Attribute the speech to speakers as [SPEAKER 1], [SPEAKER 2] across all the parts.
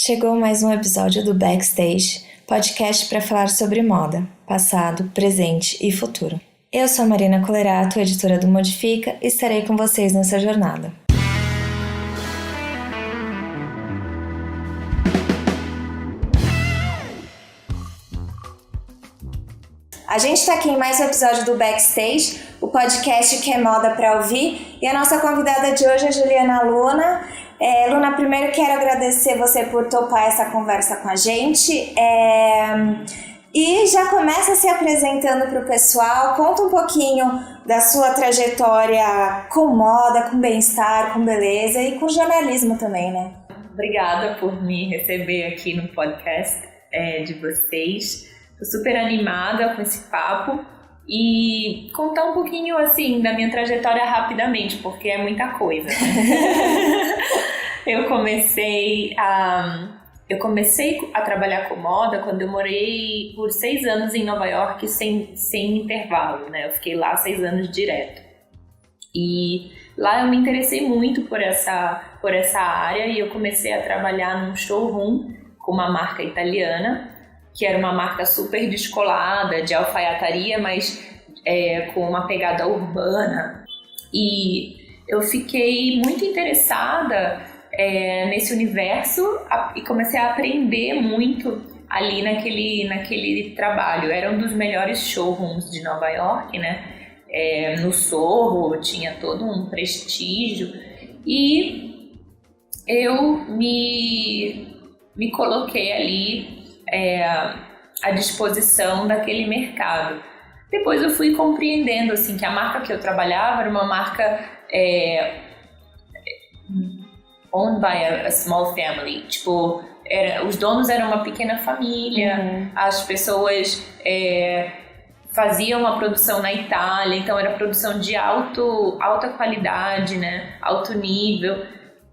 [SPEAKER 1] Chegou mais um episódio do Backstage, podcast para falar sobre moda, passado, presente e futuro. Eu sou a Marina Colerato, editora do Modifica, e estarei com vocês nessa jornada. A gente está aqui em mais um episódio do Backstage, o podcast que é moda para ouvir, e a nossa convidada de hoje é Juliana Luna. Luna, primeiro quero agradecer você por topar essa conversa com a gente. E já começa se apresentando para o pessoal, conta um pouquinho da sua trajetória com moda, com bem-estar, com beleza e com jornalismo também, né?
[SPEAKER 2] Obrigada por me receber aqui no podcast de vocês. Estou super animada com esse papo e contar um pouquinho assim da minha trajetória rapidamente, porque é muita coisa, né? Eu comecei a trabalhar com moda quando eu morei por 6 anos em Nova York sem intervalo, né? Eu fiquei lá 6 anos direto. E lá eu me interessei muito por essa área e eu comecei a trabalhar num showroom com uma marca italiana, que era uma marca super descolada, de alfaiataria, mas com uma pegada urbana. E eu fiquei muito interessada nesse universo e comecei a aprender muito ali naquele trabalho. Era um dos melhores showrooms de Nova York, né? No Sorro, tinha todo um prestígio. E eu me coloquei ali à disposição daquele mercado. Depois eu fui compreendendo assim, que a marca que eu trabalhava era uma marca owned by a small family. Tipo, os donos eram uma pequena família, as pessoas faziam a produção na Itália, então era produção de alta qualidade, né? Alto nível.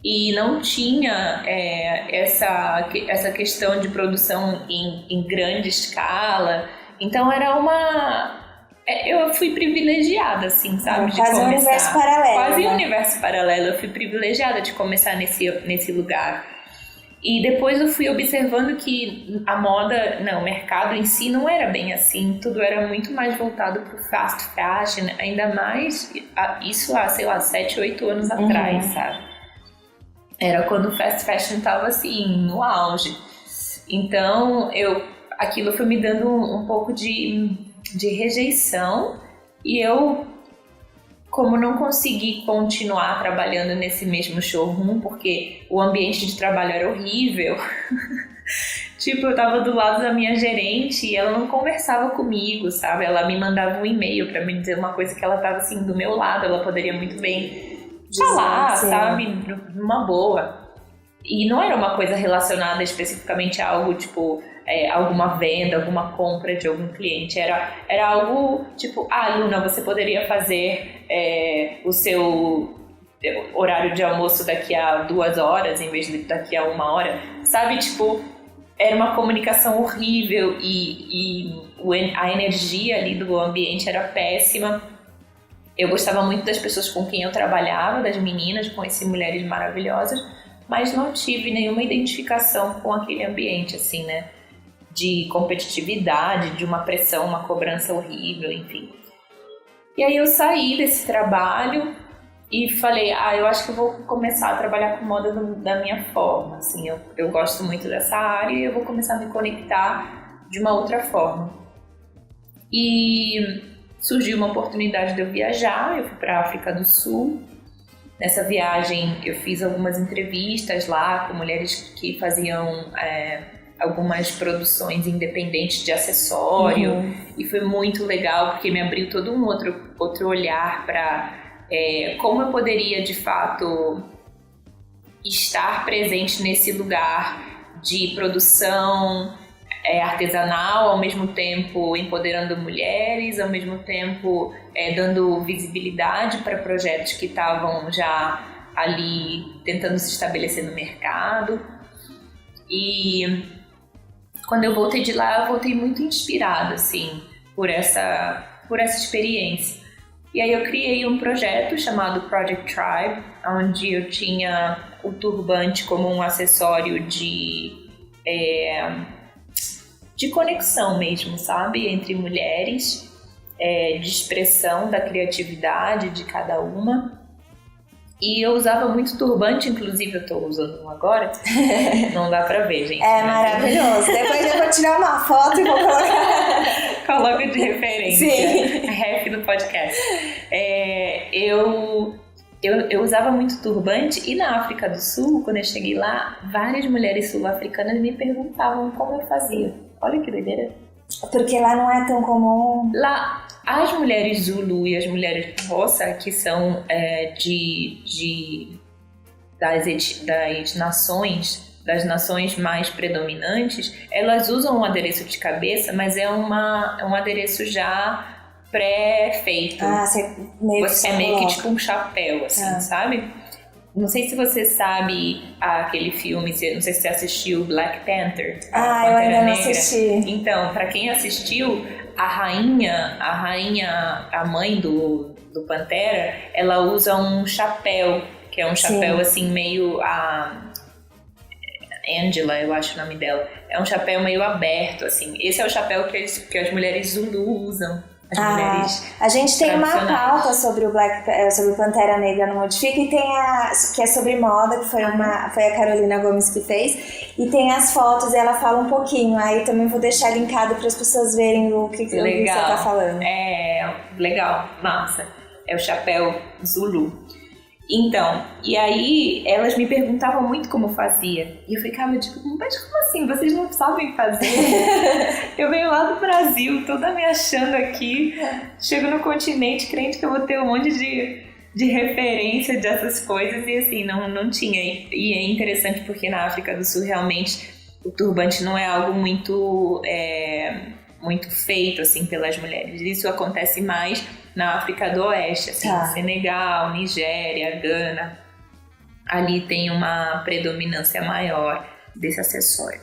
[SPEAKER 2] E não tinha essa questão de produção em grande escala. Então eu fui privilegiada, assim, sabe?
[SPEAKER 1] Quase um universo paralelo.
[SPEAKER 2] Quase
[SPEAKER 1] né?
[SPEAKER 2] um universo paralelo. Eu fui privilegiada de começar nesse lugar. E depois eu fui observando que a moda, o mercado em si não era bem assim. Tudo era muito mais voltado para o fast fashion, ainda mais isso há, 7, 8 anos atrás, sabe? Era quando o fast fashion estava assim, no auge. Então, aquilo foi me dando um pouco de rejeição. E eu, como não consegui continuar trabalhando nesse mesmo showroom, porque o ambiente de trabalho era horrível. Tipo, eu tava do lado da minha gerente e ela não conversava comigo, sabe? Ela me mandava um e-mail pra me dizer uma coisa que ela tava assim do meu lado. Ela poderia muito bem falar, sabe, numa boa. E não era uma coisa relacionada especificamente a algo, tipo, alguma venda, alguma compra de algum cliente. Era algo, tipo, Luna, você poderia fazer o seu horário de almoço daqui a 2 horas em vez de daqui a 1 hora. Sabe, tipo, era uma comunicação horrível e a energia ali do ambiente era péssima. Eu gostava muito das pessoas com quem eu trabalhava, das meninas, conheci mulheres maravilhosas, mas não tive nenhuma identificação com aquele ambiente, assim, né? De competitividade, de uma pressão, uma cobrança horrível, enfim. E aí eu saí desse trabalho e falei, eu acho que eu vou começar a trabalhar com moda da minha forma, assim. Eu gosto muito dessa área e eu vou começar a me conectar de uma outra forma. E surgiu uma oportunidade de eu viajar, eu fui para a África do Sul. Nessa viagem eu fiz algumas entrevistas lá com mulheres que faziam algumas produções independentes de acessório. E foi muito legal porque me abriu todo um outro olhar para como eu poderia de fato estar presente nesse lugar de produção artesanal, ao mesmo tempo empoderando mulheres, ao mesmo tempo dando visibilidade para projetos que estavam já ali tentando se estabelecer no mercado. E quando eu voltei de lá, eu voltei muito inspirada, assim, por essa experiência. E aí eu criei um projeto chamado Project Tribe, onde eu tinha o turbante como um acessório de conexão mesmo, sabe? Entre mulheres, de expressão da criatividade de cada uma. E eu usava muito turbante, inclusive eu tô usando um agora. Não dá pra ver, gente.
[SPEAKER 1] É maravilhoso. Depois eu vou tirar uma foto e vou colocar.
[SPEAKER 2] Coloca de referência.
[SPEAKER 1] Sim.
[SPEAKER 2] Rap do podcast. Eu usava muito turbante e na África do Sul, quando eu cheguei lá, várias mulheres sul-africanas me perguntavam como eu fazia. Olha que doideira.
[SPEAKER 1] Porque lá não é tão comum.
[SPEAKER 2] Lá, as mulheres Zulu e as mulheres Xhosa, que são das nações mais predominantes, elas usam um adereço de cabeça, mas é um adereço já pré-feito.
[SPEAKER 1] Você
[SPEAKER 2] é meio que tipo um chapéu, assim, sabe? Não sei se você sabe aquele filme, não sei se você assistiu Black Panther.
[SPEAKER 1] Eu ainda não assisti.
[SPEAKER 2] Então, pra quem assistiu, a mãe do Pantera, ela usa um chapéu, que é um chapéu assim meio Angela, eu acho o nome dela. É um chapéu meio aberto, assim. Esse é o chapéu que as mulheres Zulu usam.
[SPEAKER 1] A gente tem uma pauta sobre o Pantera Negra no Modifica e tem que é sobre moda, que foi a Carolina Gomes que fez, e tem as fotos e ela fala um pouquinho, aí também vou deixar linkado para as pessoas verem o que você tá falando.
[SPEAKER 2] Legal, massa. É o chapéu Zulu. Então, e aí elas me perguntavam muito como fazia. E eu ficava tipo, mas como assim? Vocês não sabem fazer? Eu venho lá do Brasil, toda me achando aqui. Chego no continente, crente que eu vou ter um monte de referência dessas coisas. E assim, não tinha. E é interessante porque na África do Sul, realmente, o turbante não é algo muito feito assim pelas mulheres. Isso acontece mais na África do Oeste, assim, Senegal, Nigéria, Gana. Ali tem uma predominância maior desse acessório.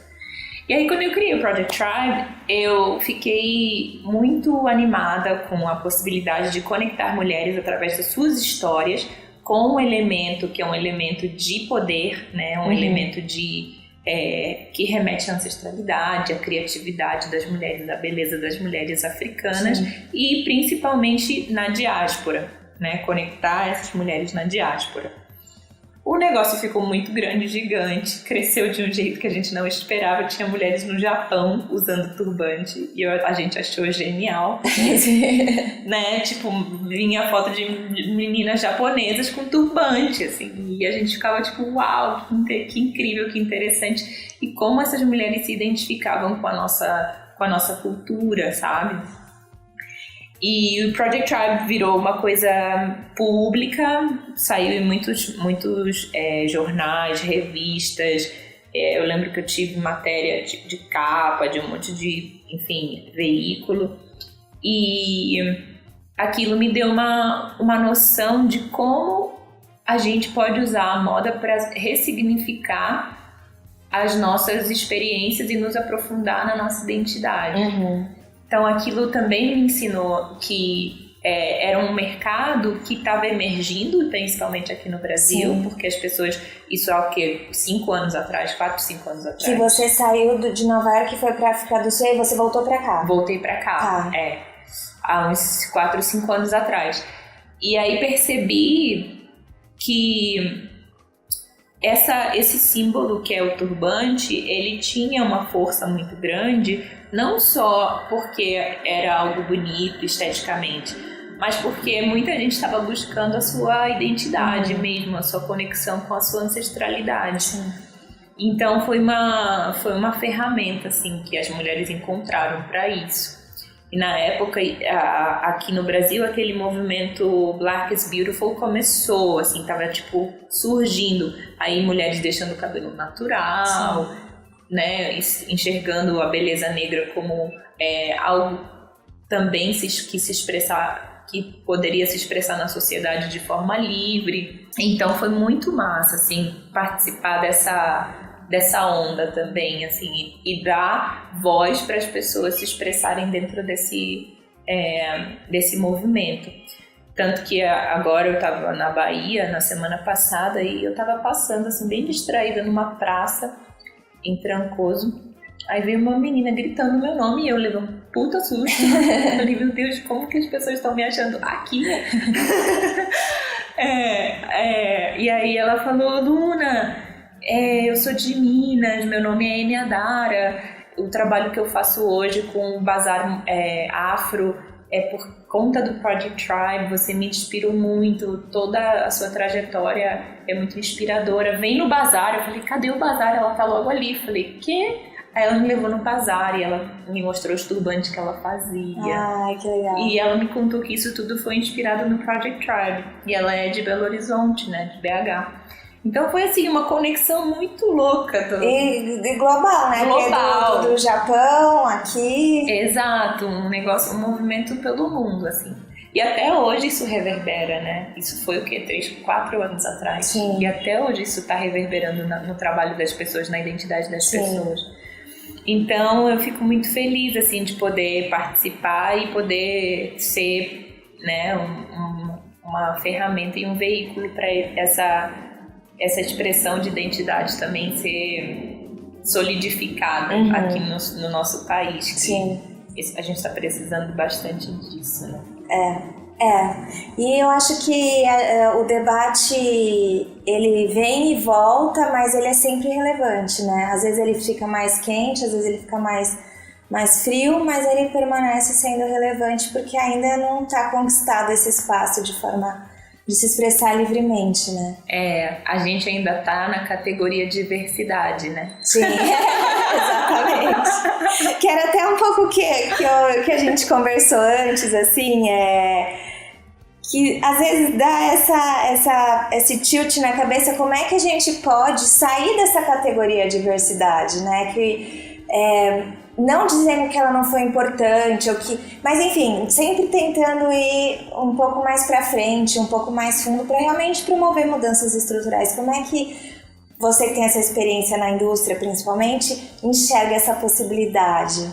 [SPEAKER 2] E aí, quando eu criei o Project Tribe, eu fiquei muito animada com a possibilidade de conectar mulheres através das suas histórias com um elemento que é um elemento de poder, né? Um elemento que remete à ancestralidade, à criatividade das mulheres, à beleza das mulheres africanas. Sim. E principalmente na diáspora, né? Conectar essas mulheres na diáspora. O negócio ficou muito grande, gigante, cresceu de um jeito que a gente não esperava. Tinha mulheres no Japão usando turbante e a gente achou genial. Né? Tipo, vinha foto de meninas japonesas com turbante, assim, e a gente ficava tipo, uau, que incrível, que interessante. E como essas mulheres se identificavam com a nossa cultura, sabe? E o Project Tribe virou uma coisa pública, saiu em muitos jornais, revistas. Eu lembro que eu tive matéria de capa, de um monte de, enfim, veículo. E aquilo me deu uma noção de como a gente pode usar a moda para ressignificar as nossas experiências e nos aprofundar na nossa identidade. Então aquilo também me ensinou que era um mercado que estava emergindo, principalmente aqui no Brasil. Sim. Porque as pessoas, isso há o quê? 5 anos atrás, 4, 5 anos atrás.
[SPEAKER 1] Que você saiu de Nova York e foi pra África do Sul e você voltou pra cá.
[SPEAKER 2] Voltei pra cá, há uns 4, 5 anos atrás. E aí percebi que esse símbolo que é o turbante, ele tinha uma força muito grande, não só porque era algo bonito esteticamente, mas porque muita gente estava buscando a sua identidade mesmo, a sua conexão com a sua ancestralidade. Sim. Então foi uma ferramenta assim, que as mulheres encontraram para isso. E na época, aqui no Brasil, aquele movimento Black is Beautiful começou, assim, tava tipo surgindo. Aí mulheres deixando o cabelo natural, sim, né, enxergando a beleza negra como algo também que poderia se expressar na sociedade de forma livre. Então foi muito massa, assim, participar dessa onda também, assim, e dar voz para as pessoas se expressarem dentro desse movimento. Tanto que agora eu tava na Bahia, na semana passada, e eu tava passando, assim, bem distraída numa praça, em Trancoso. Aí veio uma menina gritando meu nome e eu levei um puta susto. Eu falei, meu Deus, como que as pessoas estão me achando aqui? E aí ela falou, Luna, eu sou de Minas, meu nome é Enia Dara, o trabalho que eu faço hoje com o Bazar Afro é por conta do Project Tribe, você me inspirou muito, toda a sua trajetória é muito inspiradora, vem no bazar. Eu falei, cadê o bazar? Ela tá logo ali. Eu falei, quê? Aí ela me levou no bazar e ela me mostrou os turbantes que ela fazia.
[SPEAKER 1] Ai, que legal.
[SPEAKER 2] E ela me contou que isso tudo foi inspirado no Project Tribe. E ela é de Belo Horizonte, né, de BH. Então foi assim, uma conexão muito louca.
[SPEAKER 1] E global, né?
[SPEAKER 2] Global.
[SPEAKER 1] Que é do Japão, aqui.
[SPEAKER 2] Exato, um movimento pelo mundo, assim. E até hoje isso reverbera, né? Isso foi o quê? 3, 4 anos atrás.
[SPEAKER 1] Sim.
[SPEAKER 2] E até hoje isso tá reverberando no trabalho das pessoas, na identidade das pessoas. Então eu fico muito feliz, assim, de poder participar e poder ser, né, uma ferramenta e um veículo para essa expressão de identidade também ser solidificada aqui no nosso país.
[SPEAKER 1] Sim.
[SPEAKER 2] A gente está precisando bastante disso, né?
[SPEAKER 1] E eu acho que o debate, ele vem e volta, mas ele é sempre relevante, né? Às vezes ele fica mais quente, às vezes ele fica mais frio, mas ele permanece sendo relevante porque ainda não está conquistado esse espaço de se expressar livremente, né?
[SPEAKER 2] A gente ainda tá na categoria diversidade, né?
[SPEAKER 1] Sim, exatamente. Que era até um pouco que a gente conversou antes, assim, que às vezes dá esse tilt na cabeça, como é que a gente pode sair dessa categoria diversidade, né? Não dizendo que ela não foi importante, mas enfim, sempre tentando ir um pouco mais para frente, um pouco mais fundo, para realmente promover mudanças estruturais. Como é que você que tem essa experiência na indústria, principalmente, enxerga essa possibilidade?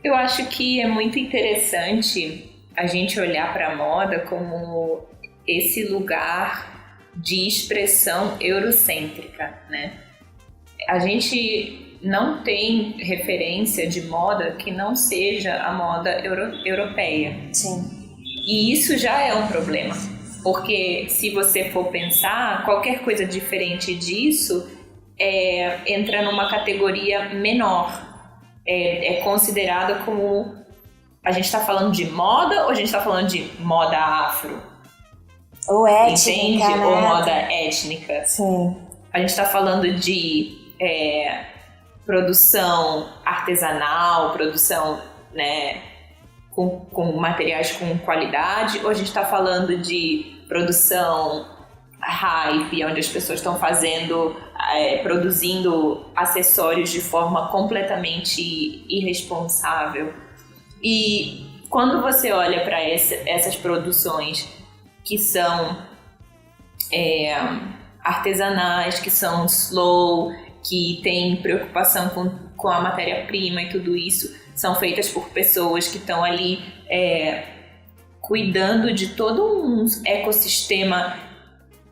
[SPEAKER 2] Eu acho que é muito interessante a gente olhar para a moda como esse lugar de expressão eurocêntrica, né? A gente não tem referência de moda que não seja a moda europeia.
[SPEAKER 1] Sim.
[SPEAKER 2] E isso já é um problema, porque se você for pensar, qualquer coisa diferente disso entra numa categoria menor. É considerada como... A gente está falando de moda ou a gente está falando de moda afro?
[SPEAKER 1] Ou étnica,
[SPEAKER 2] entende?
[SPEAKER 1] né?
[SPEAKER 2] Ou moda étnica.
[SPEAKER 1] Sim.
[SPEAKER 2] A gente está falando de produção artesanal, produção, né, com materiais com qualidade, ou a gente está falando de produção hype, onde as pessoas estão produzindo acessórios de forma completamente irresponsável. E quando você olha para essas produções que são artesanais, que são slow, que têm preocupação com a matéria-prima e tudo isso, são feitas por pessoas que estão ali cuidando de todo um ecossistema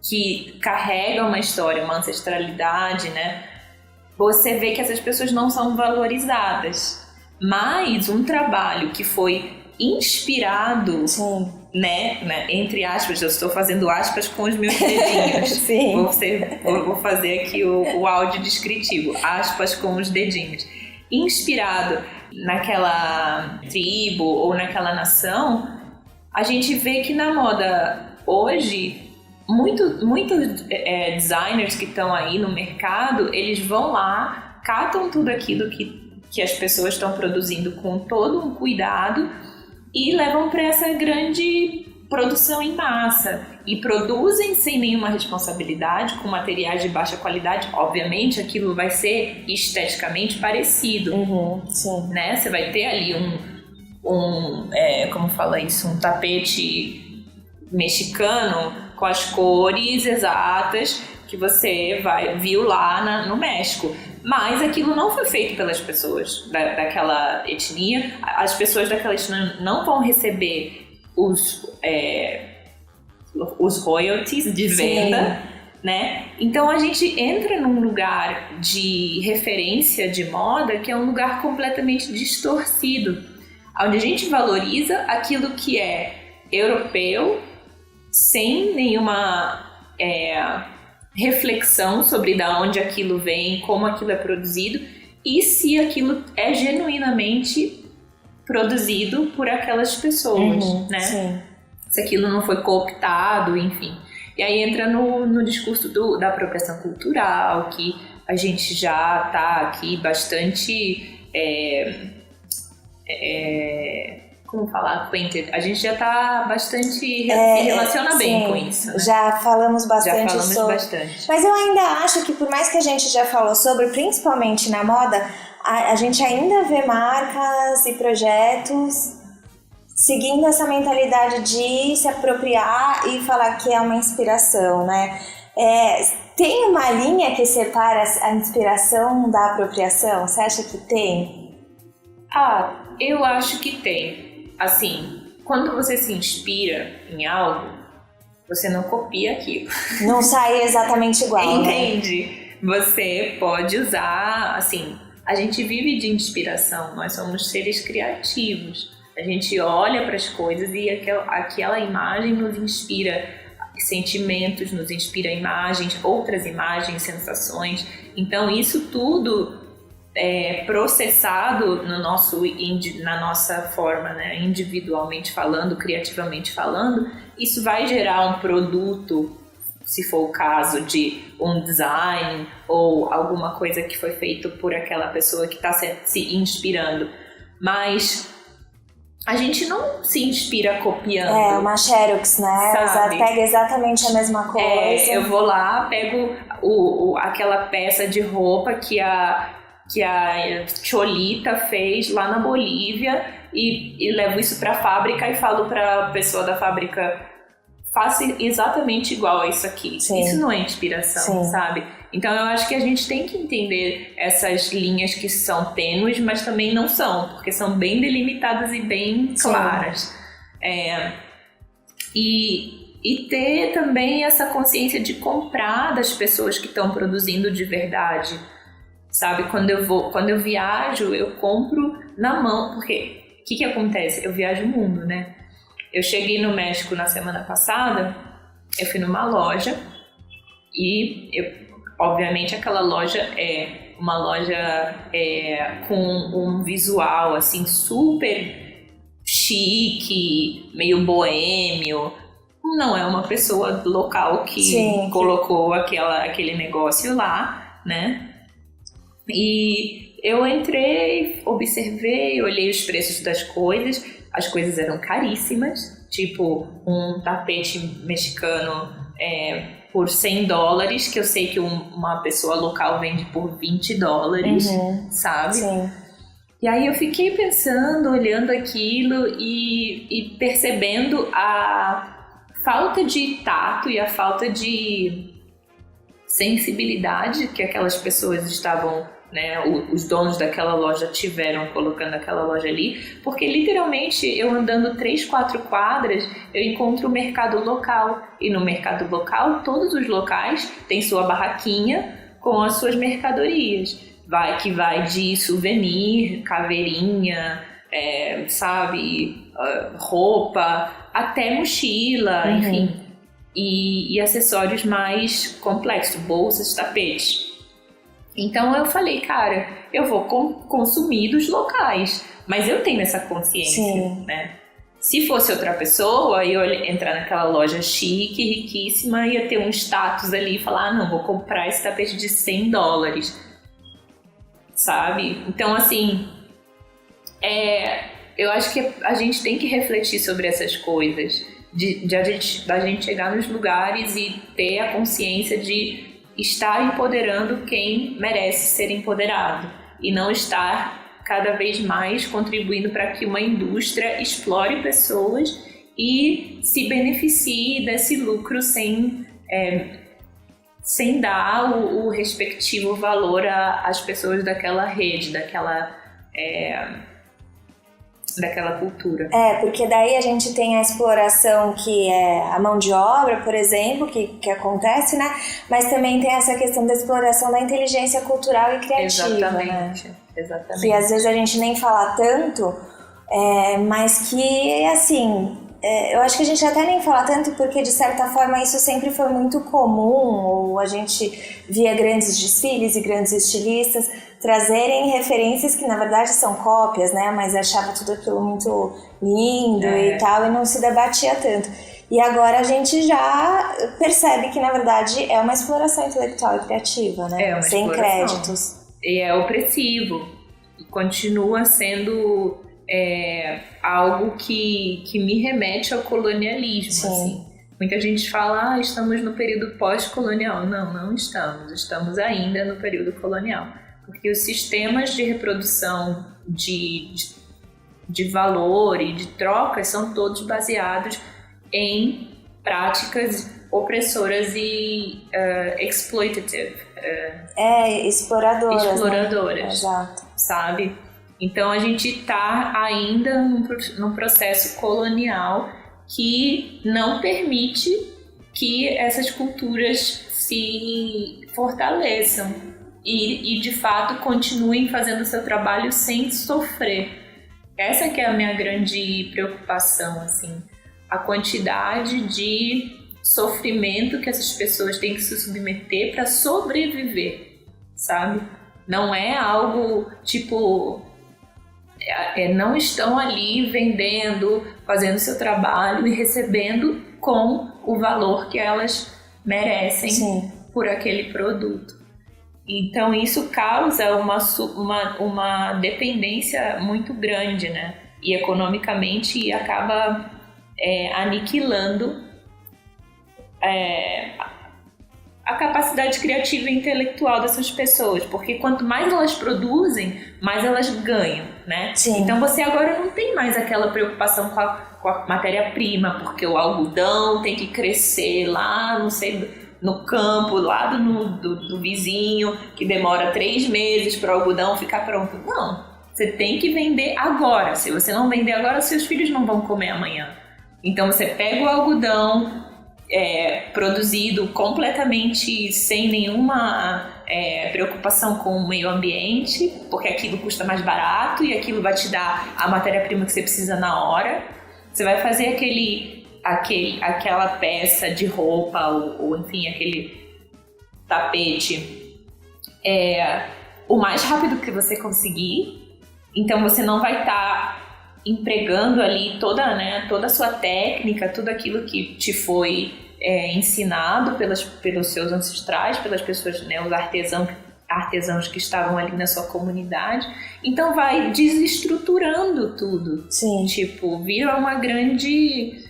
[SPEAKER 2] que carrega uma história, uma ancestralidade, né? Você vê que essas pessoas não são valorizadas. Mas um trabalho que foi inspirado, né, entre aspas, eu estou fazendo aspas com os meus dedinhos.
[SPEAKER 1] Sim.
[SPEAKER 2] Vou fazer aqui o áudio descritivo, aspas com os dedinhos. Inspirado naquela tribo ou naquela nação, a gente vê que na moda hoje, muitos designers que estão aí no mercado, eles vão lá, catam tudo aquilo que as pessoas estão produzindo com todo um cuidado e levam para essa grande produção em massa e produzem sem nenhuma responsabilidade, com materiais de baixa qualidade. Obviamente aquilo vai ser esteticamente parecido,
[SPEAKER 1] sim.
[SPEAKER 2] Né? Você vai ter ali como fala isso, um tapete mexicano com as cores exatas que você viu lá no México. Mas aquilo não foi feito pelas pessoas daquela etnia. As pessoas daquela etnia não vão receber os royalties de venda, né? Então a gente entra num lugar de referência de moda que é um lugar completamente distorcido, onde a gente valoriza aquilo que é europeu sem nenhuma reflexão sobre de onde aquilo vem, como aquilo é produzido e se aquilo é genuinamente produzido por aquelas pessoas, né?
[SPEAKER 1] Sim.
[SPEAKER 2] Se aquilo não foi cooptado, enfim. E aí entra no discurso da apropriação cultural, que a gente já está aqui bastante... como falar? Acquainted. A gente já está bastante... se relaciona bem com isso. Né?
[SPEAKER 1] Já falamos bastante sobre.
[SPEAKER 2] Bastante.
[SPEAKER 1] Mas eu ainda acho que, por mais que a gente já falou sobre, principalmente na moda, a gente ainda vê marcas e projetos seguindo essa mentalidade de se apropriar e falar que é uma inspiração, né? Tem uma linha que separa a inspiração da apropriação? Você acha que tem?
[SPEAKER 2] Eu acho que tem. Assim, quando você se inspira em algo, você não copia aquilo.
[SPEAKER 1] Não sai exatamente igual,
[SPEAKER 2] Entende? Né? Você pode usar, assim, a gente vive de inspiração, nós somos seres criativos. A gente olha para as coisas e aquela imagem nos inspira sentimentos, nos inspira imagens, outras imagens, sensações. Então isso tudo é processado na nossa forma, né? Individualmente falando, criativamente falando, isso vai gerar um produto, se for o caso de um design ou alguma coisa que foi feito por aquela pessoa que está se inspirando. Mas a gente não se inspira copiando.
[SPEAKER 1] Uma Xerox, né? Pega exatamente a mesma coisa.
[SPEAKER 2] Eu vou lá, pego aquela peça de roupa que a Cholita fez lá na Bolívia e levo isso para a fábrica e falo para a pessoa da fábrica: faça exatamente igual a isso aqui. Sim. Isso não é inspiração, sim, sabe? Então eu acho que a gente tem que entender essas linhas que são tênues, mas também não são, porque são bem delimitadas e bem claras. E ter também essa consciência de comprar das pessoas que estão produzindo de verdade, sabe? Quando eu viajo, eu compro na mão, porque o que acontece? Eu viajo o mundo, né? Eu cheguei no México na semana passada, eu fui numa loja e, obviamente, aquela loja é uma loja com um visual assim super chique, meio boêmio. Não é uma pessoa local que colocou aquele negócio lá, né? E eu entrei, observei, olhei os preços das coisas. As coisas eram caríssimas, tipo um tapete mexicano por $100, que eu sei que uma pessoa local vende por $20, sabe? Sim. E aí eu fiquei pensando, olhando aquilo e percebendo a falta de tato e a falta de sensibilidade que aquelas pessoas estavam, né, os donos daquela loja tiveram colocando aquela loja ali, porque literalmente eu andando 3-4 quadras eu encontro o mercado local, e no mercado local todos os locais têm sua barraquinha com as suas mercadorias, que vai de souvenir, caveirinha, sabe, roupa, até mochila, enfim, e acessórios mais complexos, bolsas, tapetes. Então eu falei, cara, eu vou consumir dos locais, mas eu tenho essa consciência, né? Se fosse outra pessoa, eu ia entrar naquela loja chique, riquíssima, ia ter um status ali e falar, não, vou comprar esse tapete de $100, sabe? Então, assim, eu acho que a gente tem que refletir sobre essas coisas, da gente chegar nos lugares e ter a consciência de estar empoderando quem merece ser empoderado e não estar cada vez mais contribuindo para que uma indústria explore pessoas e se beneficie desse lucro sem dar o respectivo valor às pessoas daquela rede, daquela cultura.
[SPEAKER 1] Porque daí a gente tem a exploração que é a mão de obra, por exemplo, que acontece, né? Mas também tem essa questão da exploração da inteligência cultural e criativa,
[SPEAKER 2] Exatamente,
[SPEAKER 1] né?
[SPEAKER 2] exatamente.
[SPEAKER 1] Que às vezes a gente nem fala tanto, mas que, assim, eu acho que a gente até nem fala tanto porque, de certa forma, isso sempre foi muito comum, ou a gente via grandes desfiles e grandes estilistas trazerem referências que, na verdade, são cópias, né? Mas achava tudo aquilo muito lindo e tal, e não se debatia tanto. E agora a gente já percebe que, na verdade, é uma exploração intelectual e criativa, né? Sem créditos.
[SPEAKER 2] E é opressivo. E continua sendo algo que me remete ao colonialismo.
[SPEAKER 1] Sim.
[SPEAKER 2] Assim. Muita gente fala, estamos no período pós-colonial. Não, não estamos. Estamos ainda no período colonial. Porque os sistemas de reprodução de valor e de trocas são todos baseados em práticas opressoras e exploitative.
[SPEAKER 1] Exploradoras. Né? Exato.
[SPEAKER 2] Sabe? Então a gente está ainda num processo colonial que não permite que essas culturas se fortaleçam e de fato continuem fazendo o seu trabalho sem sofrer. Essa que é a minha grande preocupação, assim, a quantidade de sofrimento que essas pessoas têm que se submeter para sobreviver, sabe? Não é algo tipo... não estão ali vendendo, fazendo seu trabalho e recebendo com o valor que elas merecem
[SPEAKER 1] Sim.
[SPEAKER 2] por aquele produto. Então isso causa uma dependência muito grande, né? E economicamente acaba aniquilando a capacidade criativa e intelectual dessas pessoas, porque quanto mais elas produzem, mais elas ganham, né?
[SPEAKER 1] Sim.
[SPEAKER 2] Então você agora não tem mais aquela preocupação com a matéria-prima, porque o algodão tem que crescer lá, não sei, no campo, lá do vizinho, que demora 3 meses para o algodão ficar pronto. Não, você tem que vender agora. Se você não vender agora, seus filhos não vão comer amanhã. Então você pega o algodão produzido completamente sem nenhuma preocupação com o meio ambiente, porque aquilo custa mais barato e aquilo vai te dar a matéria-prima que você precisa na hora. Você vai fazer aquela peça de roupa ou enfim, aquele tapete o mais rápido que você conseguir. Então você não vai estar empregando ali toda a sua técnica, tudo aquilo que te foi ensinado pelos seus ancestrais, pelas pessoas, né, os artesãos que estavam ali na sua comunidade. Então vai desestruturando tudo.
[SPEAKER 1] Sim.
[SPEAKER 2] Tipo, vira uma grande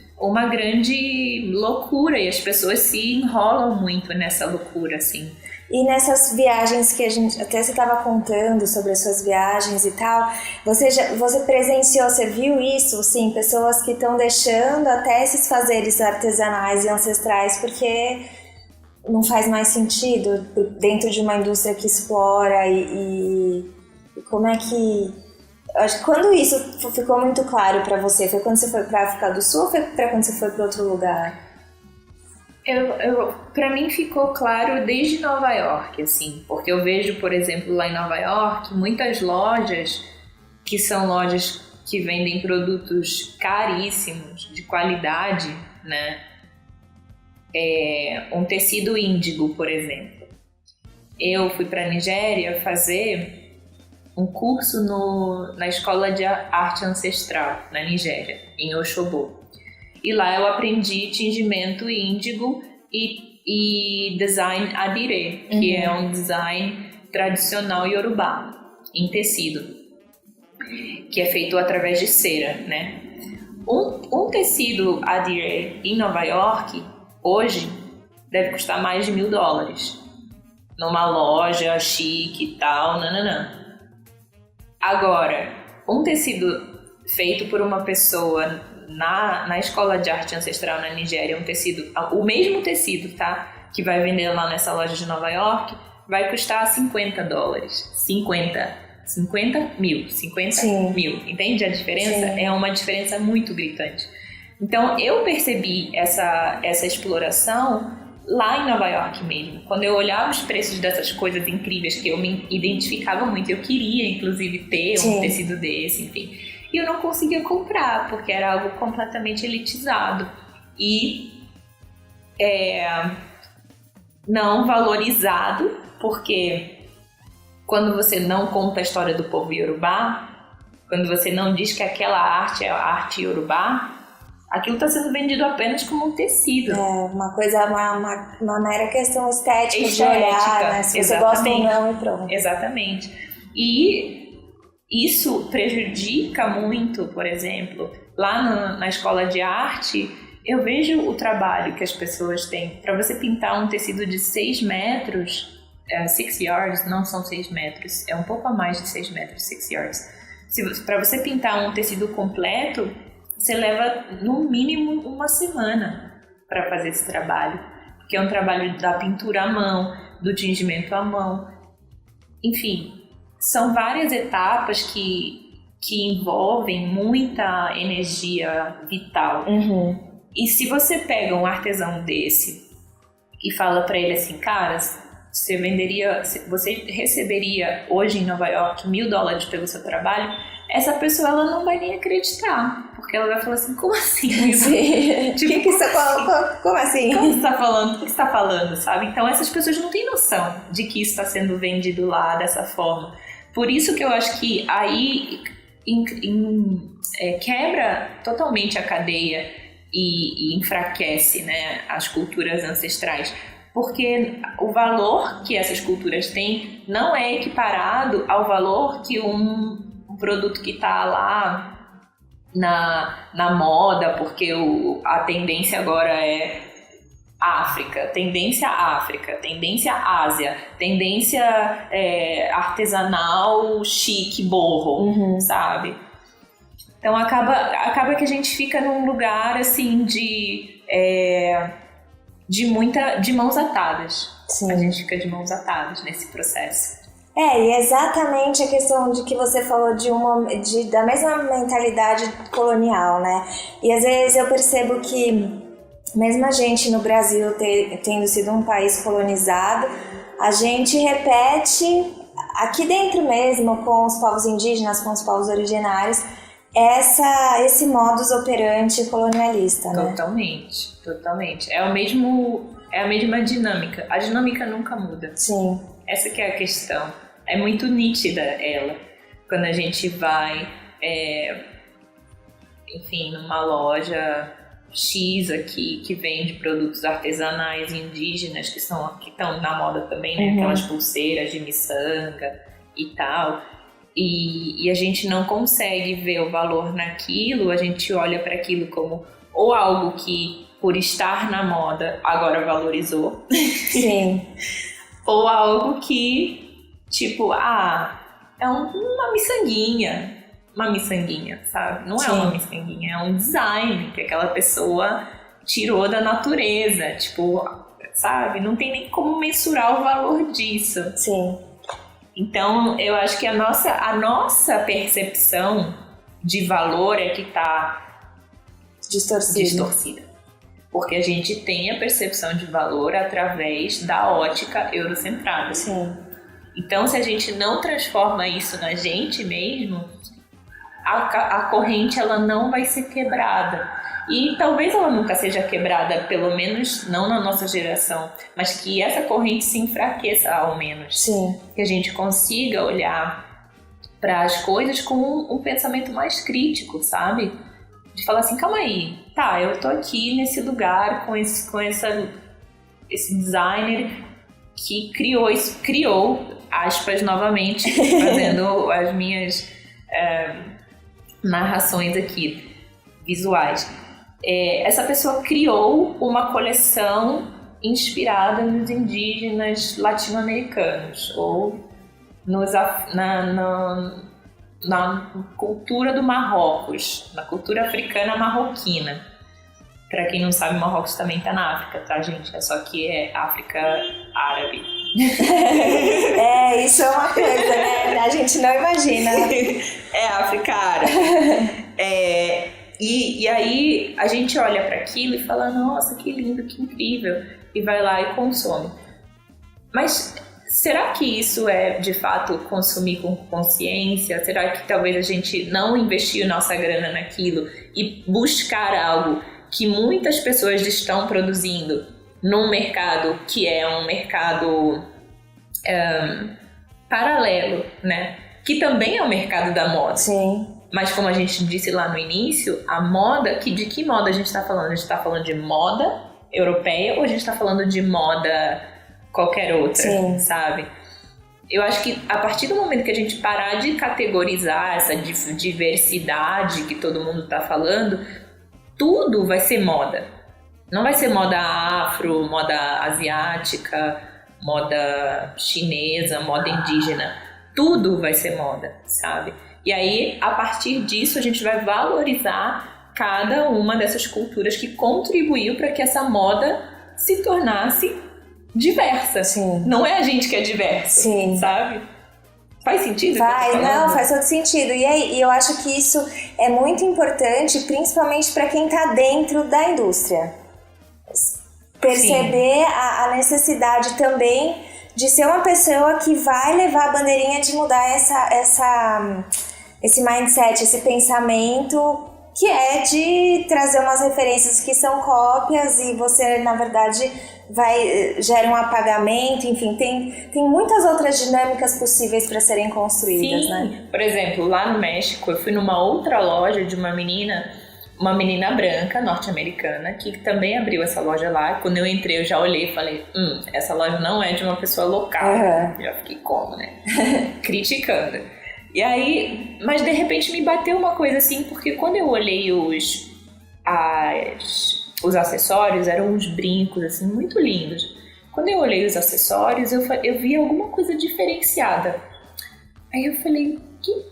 [SPEAKER 2] loucura e as pessoas se enrolam muito nessa loucura, assim.
[SPEAKER 1] E nessas viagens que a gente, até você estava contando sobre as suas viagens e tal, você presenciou, você viu isso, assim, pessoas que estão deixando até esses fazeres artesanais e ancestrais porque não faz mais sentido dentro de uma indústria que explora e como é que... Quando isso ficou muito claro para você? Foi quando você foi para a África do Sul ou foi quando você foi para outro lugar?
[SPEAKER 2] Para mim ficou claro desde Nova York, assim, porque eu vejo, por exemplo, lá em Nova York, muitas lojas que são lojas que vendem produtos caríssimos, de qualidade, né? Um tecido índigo, por exemplo. Eu fui para a Nigéria fazer um curso na Escola de Arte Ancestral, na Nigéria, em Osogbo. E lá eu aprendi tingimento índigo e design adire, que é um design tradicional iorubá, em tecido, que é feito através de cera, né? Um tecido adire em Nova York, hoje, deve custar mais de $1.000, numa loja chique e tal, nananã. Agora, um tecido feito por uma pessoa na Escola de Arte Ancestral na Nigéria, o mesmo tecido, tá? Que vai vender lá nessa loja de Nova York, vai custar $50. 50. 50 mil, 50
[SPEAKER 1] Sim.
[SPEAKER 2] mil. Entende a diferença?
[SPEAKER 1] Sim.
[SPEAKER 2] É uma diferença muito gritante. Então, eu percebi essa exploração lá em Nova York mesmo. Quando eu olhava os preços dessas coisas incríveis que eu me identificava muito, eu queria, inclusive, ter
[SPEAKER 1] Sim.
[SPEAKER 2] um tecido desse, enfim. E eu não conseguia comprar, porque era algo completamente elitizado. E não valorizado, porque quando você não conta a história do povo Yorubá, quando você não diz que aquela arte é a arte Yorubá, aquilo está sendo vendido apenas como um tecido.
[SPEAKER 1] Uma coisa, uma mera questão estética de olhar, né? Se você gosta ou não, e pronto.
[SPEAKER 2] Exatamente. E isso prejudica muito, por exemplo, lá na escola de arte, eu vejo o trabalho que as pessoas têm. Para você pintar um tecido de 6 metros, 6 yards, não são 6 metros, é um pouco a mais de 6 metros, 6 yards. Para você pintar um tecido completo, você leva no mínimo uma semana para fazer esse trabalho, porque é um trabalho da pintura à mão, do tingimento à mão, enfim, são várias etapas que envolvem muita energia vital.
[SPEAKER 1] Uhum.
[SPEAKER 2] E se você pega um artesão desse e fala para ele assim, cara, você receberia hoje em Nova York $1.000 pelo seu trabalho, essa pessoa ela não vai nem acreditar, porque ela vai falar assim, como assim?
[SPEAKER 1] Tipo, como assim?
[SPEAKER 2] Como você tá falando? O que você tá falando, sabe? Então essas pessoas não têm noção de que isso está sendo vendido lá dessa forma. Por isso que eu acho que aí quebra totalmente a cadeia e enfraquece, né, as culturas ancestrais. Porque o valor que essas culturas têm não é equiparado ao valor que um produto que está lá na moda, porque a tendência agora é África, tendência Ásia, tendência artesanal, chique, borro, sabe? Então acaba que a gente fica num lugar assim de mãos atadas.
[SPEAKER 1] Sim.
[SPEAKER 2] A gente fica de mãos atadas nesse processo.
[SPEAKER 1] E exatamente a questão de que você falou da mesma mentalidade colonial, né? E às vezes eu percebo que mesmo a gente no Brasil tendo sido um país colonizado, a gente repete aqui dentro mesmo com os povos indígenas, com os povos originários, esse modus operandi colonialista, né?
[SPEAKER 2] Totalmente. É a mesma dinâmica. A dinâmica nunca muda.
[SPEAKER 1] Sim.
[SPEAKER 2] Essa que é a questão. É muito nítida ela. Quando a gente vai, enfim, numa loja X aqui, que vende produtos artesanais indígenas, que estão na moda também, né? Aquelas pulseiras de miçanga e tal. E a gente não consegue ver o valor naquilo, a gente olha para aquilo como ou algo que, por estar na moda, agora valorizou.
[SPEAKER 1] Sim.
[SPEAKER 2] Ou algo que, tipo, é uma miçanguinha, sabe? Não é uma miçanguinha, é um design que aquela pessoa tirou da natureza, tipo, sabe? Não tem nem como mensurar o valor disso.
[SPEAKER 1] Sim.
[SPEAKER 2] Então, eu acho que a nossa percepção de valor é que está distorcida. Porque a gente tem a percepção de valor através da ótica eurocentrada.
[SPEAKER 1] Sim.
[SPEAKER 2] Então, se a gente não transforma isso na gente mesmo, a corrente ela não vai ser quebrada. E talvez ela nunca seja quebrada, pelo menos não na nossa geração, mas que essa corrente se enfraqueça ao menos.
[SPEAKER 1] Sim.
[SPEAKER 2] Que a gente consiga olhar para as coisas com um pensamento mais crítico, sabe? De falar assim, calma aí, eu tô aqui nesse lugar com esse designer que criou, aspas, novamente, fazendo as minhas narrações aqui, visuais. Essa pessoa criou uma coleção inspirada nos indígenas latino-americanos ou na cultura do Marrocos, na cultura africana marroquina. Para quem não sabe, Marrocos também está na África, tá, gente? É só que é África árabe.
[SPEAKER 1] Isso é uma coisa, né? A gente não imagina.
[SPEAKER 2] É África árabe. E aí a gente olha para aquilo e fala, nossa, que lindo, que incrível, e vai lá e consome. Mas será que isso é, de fato, consumir com consciência? Será que talvez a gente não investiu nossa grana naquilo e buscar algo que muitas pessoas estão produzindo num mercado que é um mercado paralelo, né? Que também é o mercado da moda.
[SPEAKER 1] Sim.
[SPEAKER 2] Mas como a gente disse lá no início, a moda, de que moda a gente está falando? A gente está falando de moda europeia ou a gente está falando de moda qualquer outra,
[SPEAKER 1] Sim.
[SPEAKER 2] sabe? Eu acho que a partir do momento que a gente parar de categorizar essa diversidade que todo mundo está falando, tudo vai ser moda. Não vai ser moda afro, moda asiática, moda chinesa, moda indígena. Tudo vai ser moda, sabe? E aí, a partir disso, a gente vai valorizar cada uma dessas culturas que contribuiu para que essa moda se tornasse diversa.
[SPEAKER 1] Sim.
[SPEAKER 2] Não é a gente que é diverso,
[SPEAKER 1] Sim.
[SPEAKER 2] sabe? Faz sentido?
[SPEAKER 1] Faz todo sentido. E eu acho que isso é muito importante, principalmente para quem está dentro da indústria. Perceber a necessidade também de ser uma pessoa que vai levar a bandeirinha de mudar esse mindset, esse pensamento, que é de trazer umas referências que são cópias e você, na verdade, gera um apagamento. Enfim, tem muitas outras dinâmicas possíveis para serem construídas.
[SPEAKER 2] Sim.
[SPEAKER 1] Né?
[SPEAKER 2] Por exemplo, lá no México, eu fui numa outra loja de uma menina branca, norte-americana, que também abriu essa loja lá. Quando eu entrei, eu já olhei e falei, essa loja não é de uma pessoa local.
[SPEAKER 1] Uhum.
[SPEAKER 2] Já fiquei como, né? Criticando. E aí, mas de repente me bateu uma coisa assim, porque quando eu olhei os acessórios, eram uns brincos assim, muito lindos. Quando eu olhei os acessórios, eu vi alguma coisa diferenciada. Aí eu falei,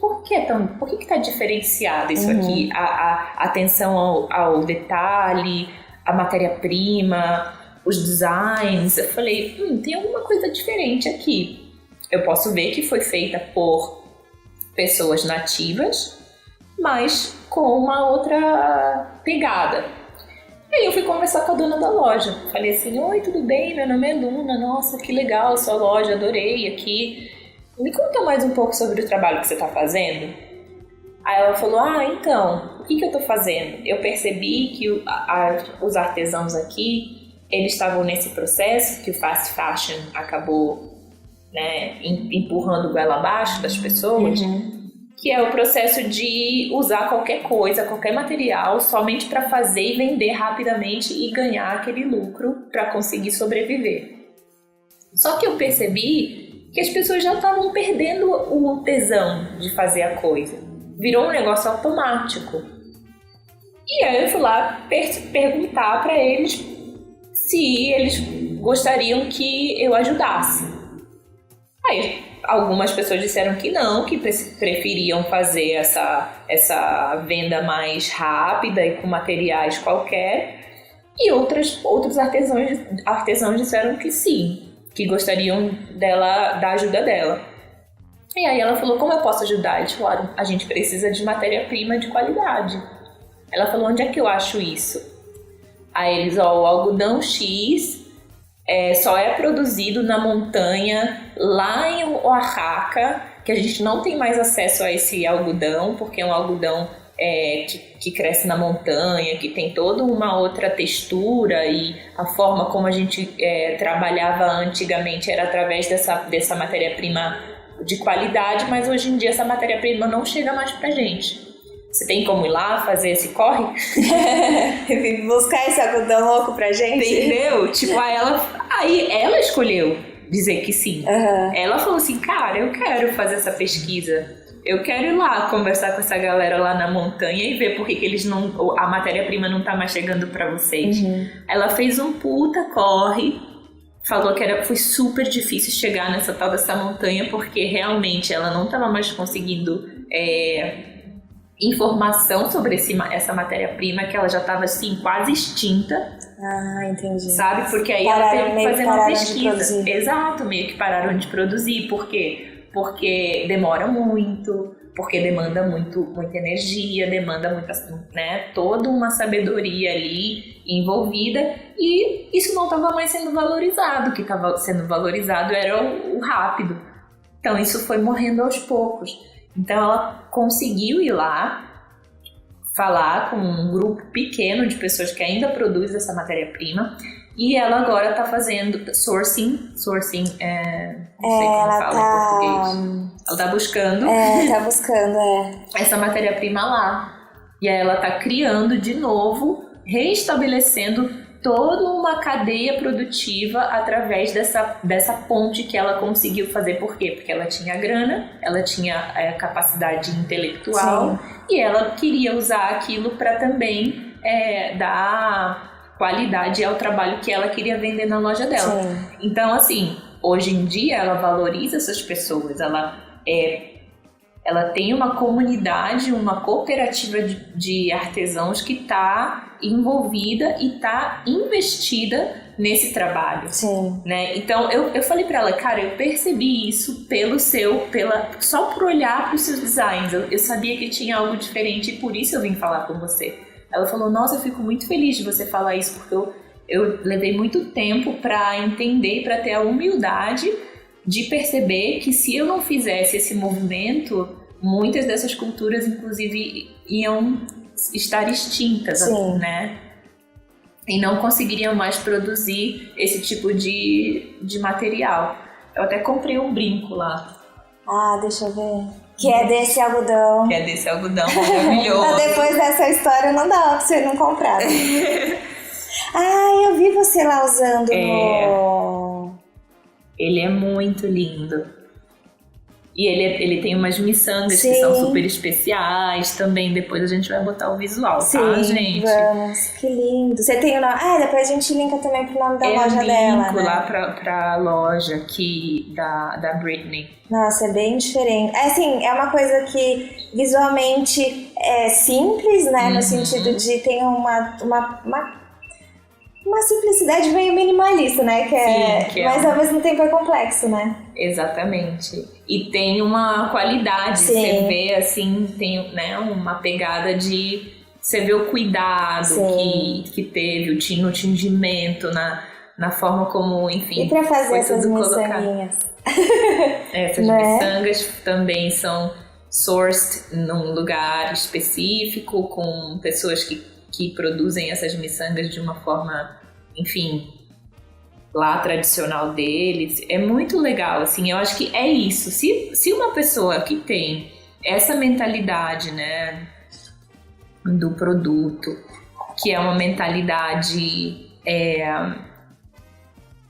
[SPEAKER 2] por que tá diferenciado isso aqui? A atenção ao detalhe, a matéria-prima, os designs. Eu falei, tem alguma coisa diferente aqui. Eu posso ver que foi feita por pessoas nativas, mas com uma outra pegada. Aí eu fui conversar com a dona da loja. Falei assim, oi, tudo bem? Meu nome é Luna. Nossa, que legal sua loja, adorei aqui. Me conta mais um pouco sobre o trabalho que você está fazendo. Aí ela falou, então, o que eu estou fazendo? Eu percebi que os artesãos aqui, eles estavam nesse processo que o fast fashion acabou, né, empurrando goela abaixo das pessoas, que é o processo de usar qualquer coisa, qualquer material, somente para fazer e vender rapidamente e ganhar aquele lucro para conseguir sobreviver. Só que eu percebi que as pessoas já estavam perdendo o tesão de fazer a coisa. Virou um negócio automático. E aí eu fui lá perguntar para eles se eles gostariam que eu ajudasse. Aí algumas pessoas disseram que não, que preferiam fazer essa venda mais rápida e com materiais qualquer. E outros artesãos disseram que sim, que gostariam da ajuda dela. E aí ela falou, como eu posso ajudar? Eles falaram, a gente precisa de matéria-prima de qualidade. Ela falou, onde é que eu acho isso? Aí eles, o algodão X só é produzido na montanha, lá em Oaxaca, que a gente não tem mais acesso a esse algodão, porque é um algodão que cresce na montanha, que tem toda uma outra textura, e a forma como a gente trabalhava antigamente era através dessa matéria-prima de qualidade, mas hoje em dia essa matéria-prima não chega mais pra gente. Você tem como ir lá fazer esse corre?
[SPEAKER 1] Buscar esse algodão louco pra gente?
[SPEAKER 2] Entendeu? Tipo, aí ela escolheu dizer que sim. Ela falou assim, cara, eu quero fazer essa pesquisa. Eu quero ir lá conversar com essa galera lá na montanha e ver por que a matéria-prima não tá mais chegando pra vocês. Ela fez um puta corre, falou que foi super difícil chegar nessa tal dessa montanha, porque realmente ela não tava mais conseguindo informação sobre essa matéria-prima, que ela já estava assim quase extinta.
[SPEAKER 1] Ah, entendi.
[SPEAKER 2] Sabe? Porque aí ela teve que fazer uma pesquisa. Exato, meio que pararam de produzir. Por quê? Porque demora muito, porque demanda muita energia, demanda muita, né, toda uma sabedoria ali envolvida, e isso não estava mais sendo valorizado. O que estava sendo valorizado era o rápido. Então isso foi morrendo aos poucos. Então ela conseguiu ir lá, falar com um grupo pequeno de pessoas que ainda produzem essa matéria-prima, e ela agora está fazendo sourcing, não sei como fala em português. Ela está buscando. Essa matéria-prima lá. E aí ela está criando de novo, restabelecendo toda uma cadeia produtiva através dessa ponte que ela conseguiu fazer. Por quê? Porque ela tinha grana, ela tinha capacidade intelectual. Sim. E ela queria usar aquilo para também dar qualidade ao trabalho que ela queria vender na loja dela. Sim. Então, assim, hoje em dia ela valoriza essas pessoas, ela tem uma comunidade, uma cooperativa de artesãos que está envolvida e está investida nesse trabalho.
[SPEAKER 1] Sim.
[SPEAKER 2] Né? Então eu falei para ela, cara, eu percebi isso só por olhar para os seus designs. Eu sabia que tinha algo diferente e por isso eu vim falar com você. Ela falou, nossa, eu fico muito feliz de você falar isso, porque eu levei muito tempo para entender, para ter a humildade de perceber que se eu não fizesse esse movimento, muitas dessas culturas, inclusive, iam estar extintas, né? E não conseguiriam mais produzir esse tipo de material. Eu até comprei um brinco lá.
[SPEAKER 1] Ah, deixa eu ver. Que é desse algodão.
[SPEAKER 2] Maravilhoso.
[SPEAKER 1] Depois dessa história não dá pra você não comprar. Eu vi você lá usando no...
[SPEAKER 2] Ele é muito lindo. E ele tem umas miçangas que são super especiais também. Depois a gente vai botar o visual, tá, gente?
[SPEAKER 1] Vamos. Que lindo. Você tem o nome... depois a gente linka também pro nome da loja dela, né?
[SPEAKER 2] Lá pra loja aqui da Britney.
[SPEAKER 1] Nossa, é bem diferente. Assim, é uma coisa que visualmente é simples, né? No sentido de tem uma simplicidade meio minimalista, né? Mas ao mesmo tempo é complexo, né?
[SPEAKER 2] Exatamente. E tem uma qualidade, você vê assim, tem, né, uma pegada de... Você vê o cuidado que teve, no tingimento, na forma como, enfim...
[SPEAKER 1] E pra fazer essas miçanguinhas?
[SPEAKER 2] Essas miçangas também são sourced num lugar específico, com pessoas que produzem essas miçangas de uma forma, enfim, lá tradicional deles. É muito legal, assim, eu acho que é isso. Se uma pessoa que tem essa mentalidade, né, do produto, que é uma mentalidade,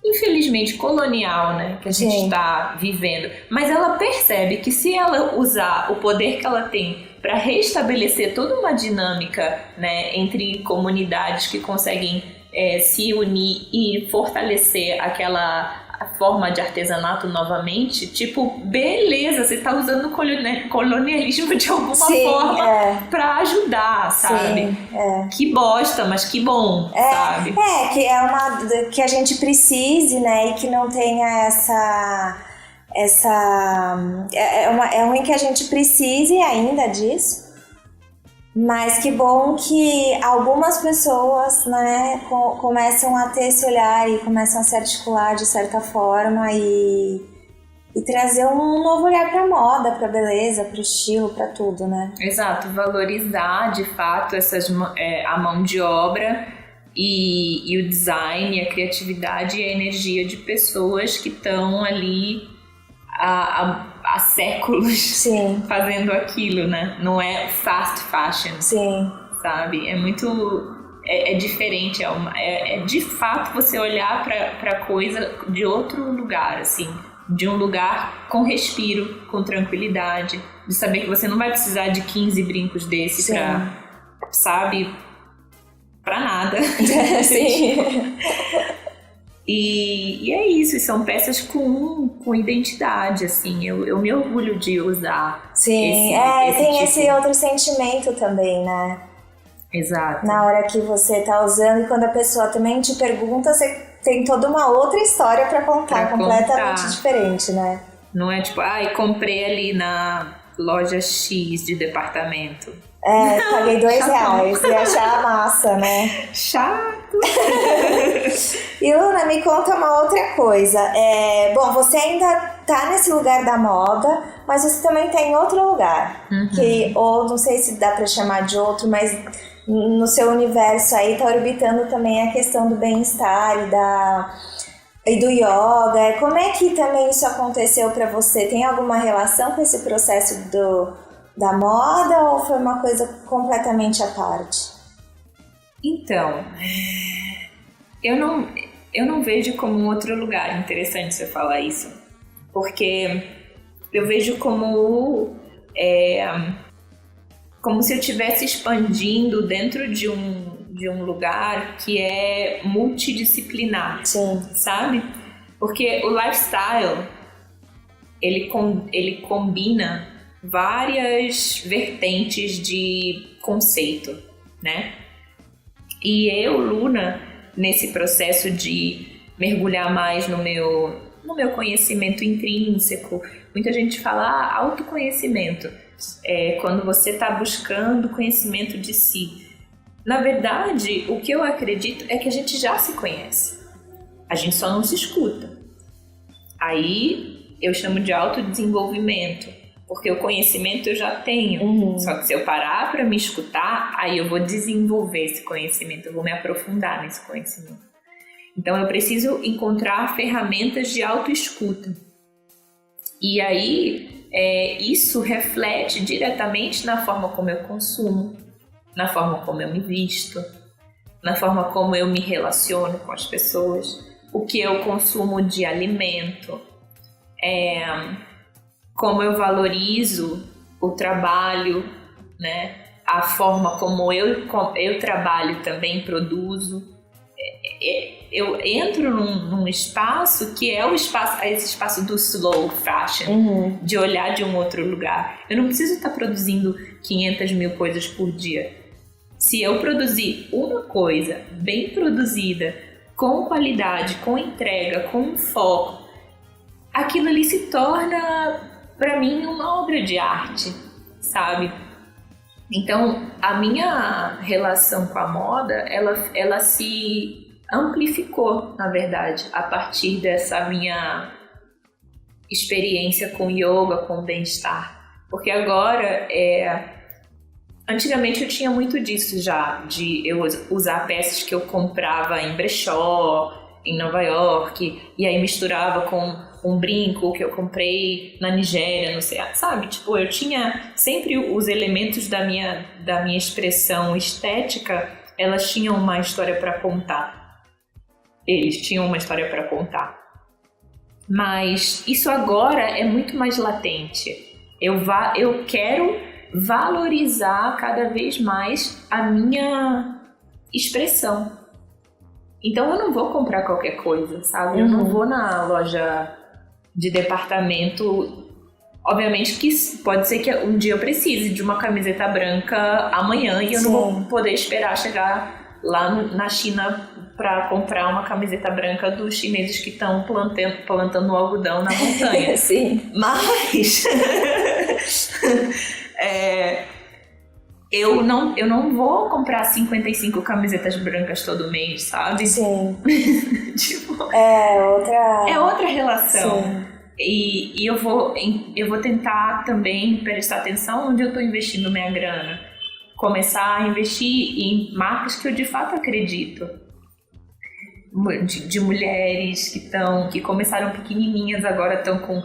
[SPEAKER 2] infelizmente, colonial, né, que a gente está vivendo, mas ela percebe que se ela usar o poder que ela tem para restabelecer toda uma dinâmica, né, entre comunidades que conseguem se unir e fortalecer aquela forma de artesanato novamente, tipo, beleza, você tá usando o colonialismo de alguma forma para ajudar, sabe? Que bosta, mas que bom, sabe?
[SPEAKER 1] Que é uma que a gente precise, né, e que não tenha é ruim que a gente precise ainda disso. Mas que bom que algumas pessoas, né, começam a ter esse olhar e começam a se articular de certa forma e trazer um novo olhar para a moda, para a beleza, para o estilo, para tudo, né?
[SPEAKER 2] Exato, valorizar de fato a mão de obra e o design, e a criatividade e a energia de pessoas que estão ali há séculos fazendo aquilo, né? Não é fast fashion, sabe? É muito... É diferente, é de fato você olhar pra coisa de outro lugar, assim, de um lugar com respiro, com tranquilidade, de saber que você não vai precisar de 15 brincos desse pra, sabe, pra nada. E é isso, e são peças com identidade, assim, eu me orgulho de usar.
[SPEAKER 1] Sim, tem esse outro sentimento também, né?
[SPEAKER 2] Exato.
[SPEAKER 1] Na hora que você tá usando e quando a pessoa também te pergunta, você tem toda uma outra história pra contar, completamente diferente, né?
[SPEAKER 2] Não é tipo, comprei ali na loja X de departamento.
[SPEAKER 1] Paguei R$2 e achar massa, né?
[SPEAKER 2] Chato!
[SPEAKER 1] E Luna, me conta uma outra coisa. Bom, você ainda tá nesse lugar da moda, mas você também tá em outro lugar. Ou não sei se dá pra chamar de outro, mas no seu universo aí tá orbitando também a questão do bem-estar e do yoga. Como é que também isso aconteceu pra você? Tem alguma relação com esse processo da moda ou foi uma coisa completamente à parte?
[SPEAKER 2] Então, eu não vejo como um outro lugar. Interessante você falar isso, porque eu vejo como se eu estivesse expandindo dentro de um lugar que é multidisciplinar.
[SPEAKER 1] Sim.
[SPEAKER 2] Sabe? Porque o lifestyle ele combina várias vertentes de conceito, né? E eu, Luna, nesse processo de mergulhar mais no meu conhecimento intrínseco, muita gente fala autoconhecimento, quando você está buscando conhecimento de si. Na verdade, o que eu acredito é que a gente já se conhece, a gente só não se escuta. Aí eu chamo de autodesenvolvimento, porque o conhecimento eu já tenho. Só que se eu parar para me escutar, aí eu vou desenvolver esse conhecimento, eu vou me aprofundar nesse conhecimento. Então eu preciso encontrar ferramentas de autoescuta. E aí isso reflete diretamente na forma como eu consumo, na forma como eu me visto, na forma como eu me relaciono com as pessoas, o que eu consumo de alimento, como eu valorizo o trabalho, né? A forma como eu trabalho também, produzo. Eu entro num espaço que é esse espaço do slow fashion, de olhar de um outro lugar. Eu não preciso estar produzindo 500 mil coisas por dia. Se eu produzir uma coisa bem produzida, com qualidade, com entrega, com foco, aquilo ali se torna, para mim, uma obra de arte, sabe? Então, a minha relação com a moda, ela se amplificou, na verdade, a partir dessa minha experiência com yoga, com bem-estar. Porque agora, antigamente eu tinha muito disso já, de eu usar peças que eu comprava em brechó, em Nova York, e aí misturava com um brinco que eu comprei na Nigéria, não sei, sabe? Tipo, eu tinha sempre os elementos da minha expressão estética, elas tinham uma história para contar. Eles tinham uma história para contar. Mas isso agora é muito mais latente. Eu quero valorizar cada vez mais a minha expressão. Então eu não vou comprar qualquer coisa, sabe? Eu não vou na loja de departamento. Obviamente que pode ser que um dia eu precise de uma camiseta branca amanhã e eu não vou poder esperar chegar lá na China para comprar uma camiseta branca dos chineses que estão plantando algodão na montanha.
[SPEAKER 1] Sim.
[SPEAKER 2] Mas eu não vou comprar 55 camisetas brancas todo mês, sabe?
[SPEAKER 1] Sim.
[SPEAKER 2] Tipo,
[SPEAKER 1] é
[SPEAKER 2] outra relação.
[SPEAKER 1] Sim.
[SPEAKER 2] E eu vou tentar também prestar atenção onde eu estou investindo minha grana. Começar a investir em marcas que eu de fato acredito. De mulheres que começaram pequenininhas, agora estão com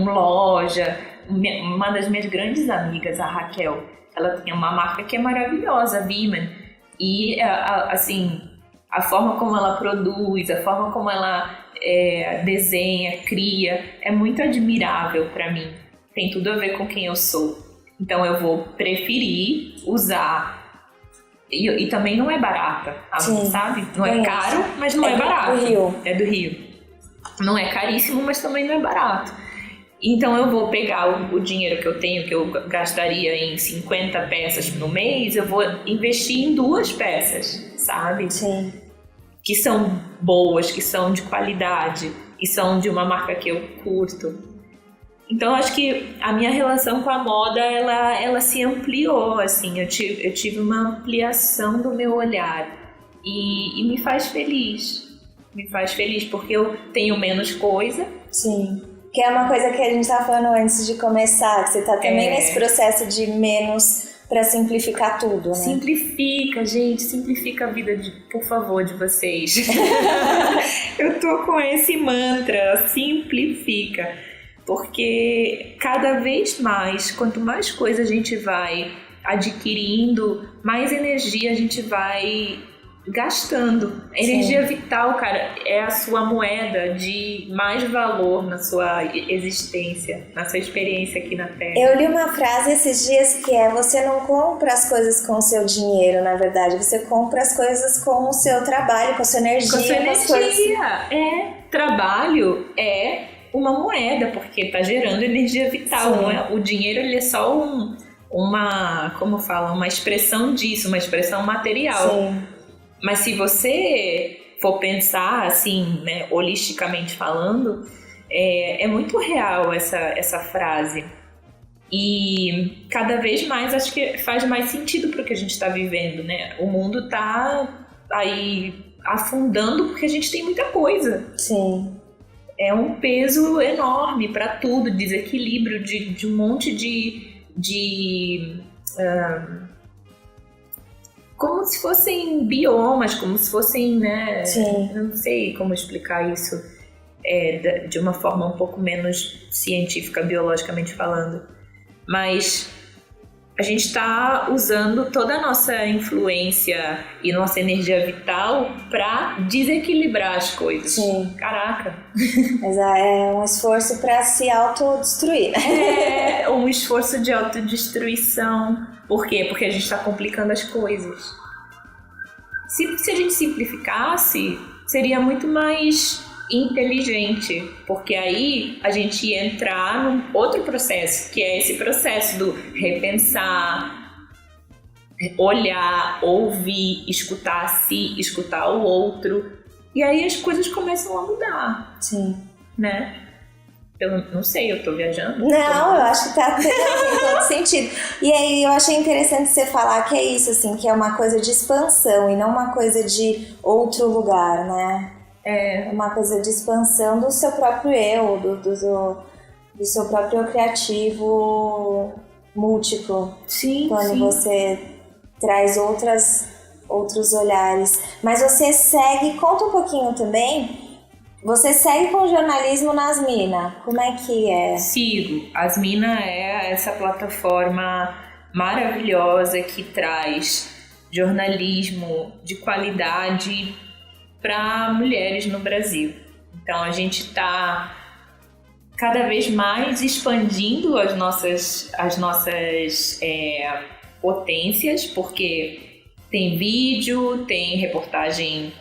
[SPEAKER 2] loja. Uma das minhas grandes amigas, a Raquel, ela tem uma marca que é maravilhosa, a Viman. E, assim, a forma como ela produz, a forma como ela desenha, cria, é muito admirável para mim. Tem tudo a ver com quem eu sou. Então eu vou preferir usar E também não é barata, sabe? Não é caro, mas não é barato.
[SPEAKER 1] Do Rio.
[SPEAKER 2] É do Rio. Não é caríssimo, mas também não é barato. Então eu vou pegar o dinheiro que eu tenho, que eu gastaria em 50 peças no mês, eu vou investir em 2 peças, sabe?
[SPEAKER 1] Sim.
[SPEAKER 2] Que são boas, que são de qualidade e são de uma marca que eu curto. Então, acho que a minha relação com a moda, ela se ampliou, assim. Eu tive uma ampliação do meu olhar e me faz feliz. Me faz feliz porque eu tenho menos coisa.
[SPEAKER 1] Sim, que é uma coisa que a gente estava falando antes de começar, que você está também nesse processo de menos para simplificar tudo, né?
[SPEAKER 2] Simplifica, gente, simplifica a vida, por favor, de vocês. Eu tô com esse mantra, simplifica. Porque cada vez mais, quanto mais coisa a gente vai adquirindo, mais energia a gente vai gastando. A energia vital, cara, é a sua moeda de mais valor na sua existência, na sua experiência aqui na Terra.
[SPEAKER 1] Eu li uma frase esses dias que é: você não compra as coisas com o seu dinheiro, na verdade, você compra as coisas com o seu trabalho, com a sua energia.
[SPEAKER 2] Com a sua energia. Trabalho é uma moeda, porque está gerando energia vital. Não é? O dinheiro, ele é só uma expressão disso, uma expressão material.
[SPEAKER 1] Sim.
[SPEAKER 2] Mas se você for pensar assim, né, holisticamente falando, é muito real essa frase. E cada vez mais acho que faz mais sentido para o que a gente está vivendo, né? O mundo está aí afundando porque a gente tem muita coisa.
[SPEAKER 1] Sim.
[SPEAKER 2] É um peso enorme para tudo, desequilíbrio de um monte como se fossem biomas, como se fossem, né?
[SPEAKER 1] Sim.
[SPEAKER 2] Eu não sei como explicar isso de uma forma um pouco menos científica, biologicamente falando. Mas a gente está usando toda a nossa influência e nossa energia vital para desequilibrar as coisas.
[SPEAKER 1] Sim.
[SPEAKER 2] Caraca!
[SPEAKER 1] Mas é um esforço para se autodestruir.
[SPEAKER 2] É um esforço de autodestruição. Por quê? Porque a gente está complicando as coisas. Se a gente simplificasse, seria muito mais inteligente, porque aí a gente ia entrar num outro processo, que é esse processo do repensar, olhar, ouvir, escutar a si, escutar o outro, e aí as coisas começam a mudar.
[SPEAKER 1] Sim.
[SPEAKER 2] Né? Eu não sei, eu tô viajando?
[SPEAKER 1] Não, eu acho que tem todo sentido. E aí eu achei interessante você falar que é isso, assim, que é uma coisa de expansão e não uma coisa de outro lugar, né? É uma coisa de expansão do seu próprio eu, do seu próprio criativo múltiplo.
[SPEAKER 2] Sim,
[SPEAKER 1] quando você traz outros olhares. Mas você segue, conta um pouquinho também, você segue com jornalismo na Asmina, como é que é?
[SPEAKER 2] Sigo. Asmina é essa plataforma maravilhosa que traz jornalismo de qualidade para mulheres no Brasil. Então a gente está cada vez mais expandindo as nossas potências, porque tem vídeo, tem reportagem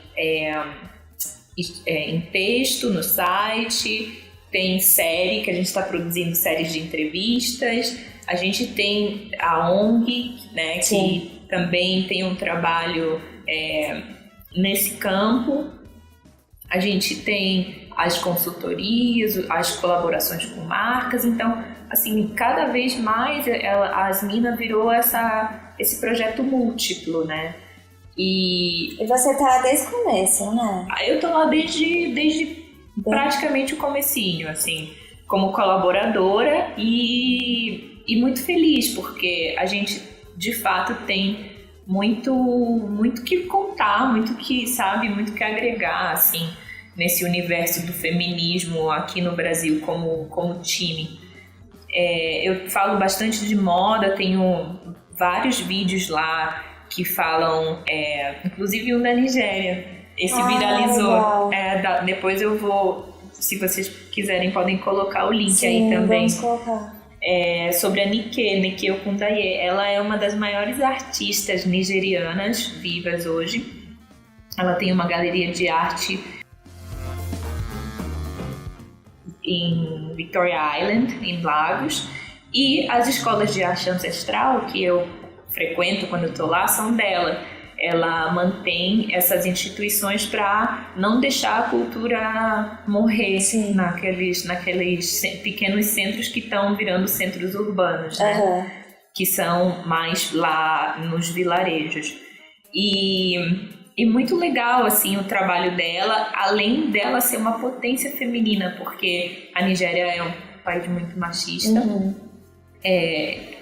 [SPEAKER 2] em texto no site, tem série, que a gente está produzindo séries de entrevistas, a gente tem a ONG, né, que também tem um trabalho nesse campo. A gente tem as consultorias, as colaborações com marcas. Então, assim, cada vez mais a Asmina virou esse projeto múltiplo, né? E
[SPEAKER 1] você tá lá desde o começo, né?
[SPEAKER 2] Eu tô lá desde praticamente o comecinho, assim, como colaboradora e muito feliz, porque a gente, de fato, tem muito que contar, muito que agregar, assim, nesse universo do feminismo aqui no Brasil como time. Eu falo bastante de moda, tenho vários vídeos lá que falam, inclusive um da Nigéria. Esse viralizou. Depois eu vou, se vocês quiserem, podem colocar o link. Sim, aí também.
[SPEAKER 1] Vamos colocar.
[SPEAKER 2] sobre a Nike Okundaye. Ela é uma das maiores artistas nigerianas vivas hoje. Ela tem uma galeria de arte em Victoria Island, em Lagos, e as escolas de arte ancestral que eu frequento quando eu estou lá são dela. Ela mantém essas instituições para não deixar a cultura morrer naqueles pequenos centros que estão virando centros urbanos, né? Que são mais lá nos vilarejos. E muito legal assim, o trabalho dela, além dela ser uma potência feminina, porque a Nigéria é um país muito machista.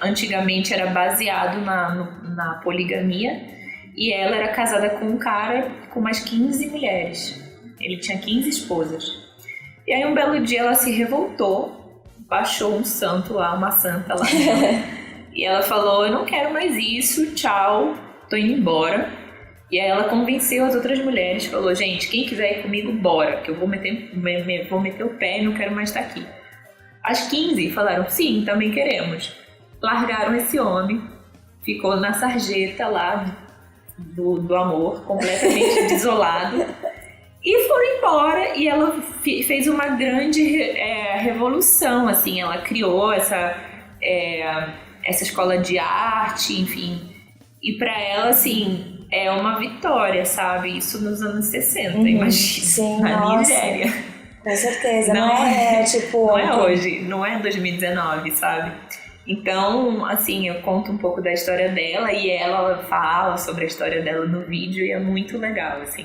[SPEAKER 2] Antigamente era baseado na poligamia, e ela era casada com um cara com mais 15 mulheres. Ele tinha 15 esposas. E aí um belo dia ela se revoltou, baixou um santo lá, uma santa lá nela, e ela falou: eu não quero mais isso, tchau, tô indo embora. E aí ela convenceu as outras mulheres, falou: gente, quem quiser ir comigo, bora, que eu vou meter o pé e não quero mais estar aqui. As 15 falaram: sim, também queremos. Largaram esse homem, ficou na sarjeta lá do amor, completamente desolado, e foram embora. E ela fez uma grande revolução, assim, ela criou essa escola de arte, enfim, e para ela, assim, é uma vitória, sabe? Isso nos anos 60, imagina,
[SPEAKER 1] sim,
[SPEAKER 2] na Nigéria.
[SPEAKER 1] Com certeza, não é tipo...
[SPEAKER 2] Não é hoje, não é 2019, sabe? Então, assim, eu conto um pouco da história dela e ela fala sobre a história dela no vídeo e é muito legal, assim.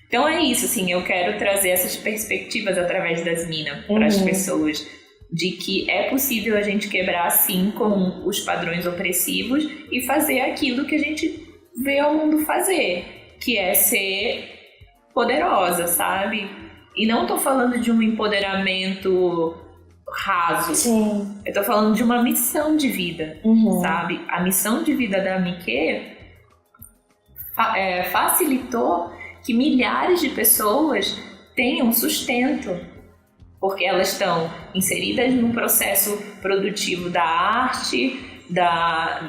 [SPEAKER 2] Então é isso, assim, eu quero trazer essas perspectivas através das minas para as pessoas, de que é possível a gente quebrar, sim, com os padrões opressivos e fazer aquilo que a gente vê o mundo fazer, que é ser poderosa, sabe? E não tô falando de um empoderamento raso.
[SPEAKER 1] Sim.
[SPEAKER 2] Eu tô falando de uma missão de vida, sabe? A missão de vida da Nike facilitou que milhares de pessoas tenham sustento, porque elas estão inseridas num processo produtivo da arte, da